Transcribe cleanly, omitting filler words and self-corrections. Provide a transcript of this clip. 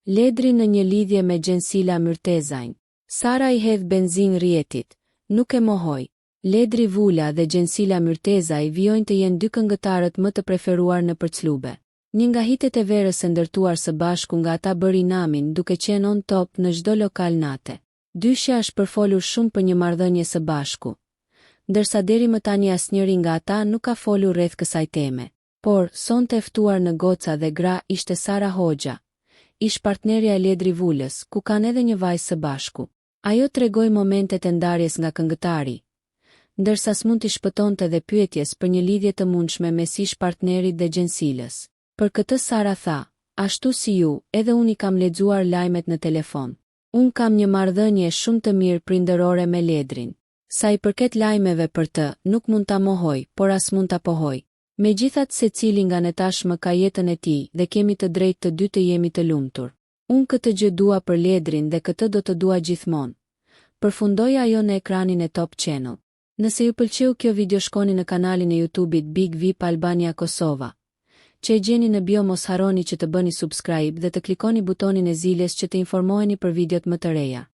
Ledri në një lidhje me Gjensila Myrtezajn. Sara i hedh benzin rjetit. Nuk e mohoj. Ledri Vula dhe Gjensila Myrtezaj vijojnë të jenë dy këngëtarët më të preferuar në përclube. Një nga hitet e verës e ndërtuar së bashku nga ata bëri namin duke qenë on top në çdo lokal nate. Dyshja është përfolur shumë për një marrëdhënie së bashku, ndërsa deri më tani asnjëri nga ata nuk ka folur rreth kësaj teme. Por, sonte e ftuar në goca dhe gra ishte Sara Hoxha, ish partnerja e Ledri Vulës, ku kanë edhe një vajzë së bashku. Ajo tregoi momentet e ndarjes nga këngëtari, ndërsa s'mund t'i shpëtonte dhe pyetjes për një lidhje të mundshme mes ish partnerit dhe Gjensilës. Për këtë Sara tha, ashtu si ju, edhe unë i kam lexuar lajmet në telefon. Unë kam një marrëdhënie shumë të mirë prindërore me Ledrin. Sa i përket lajmeve për të, nuk mund ta mohoj, por as mund ta pohoj. Megjithatë secili nga ne tashmë ka jetën e tij dhe kemi të drejtë të dy të jemi të lumtur. Unë këtë gjë dua për Ledrin dhe këtë do të dua gjithmonë. Përfundoi ajo në ekranin e Top Channel. Nëse ju pëlqeu kjo video shkoni në kanalin e YouTube-it Big VIP Albania Kosova, që e gjeni në bio. Mos harroni që të bëni subscribe dhe të klikoni butonin e ziljes që të informoheni për videot më të reja.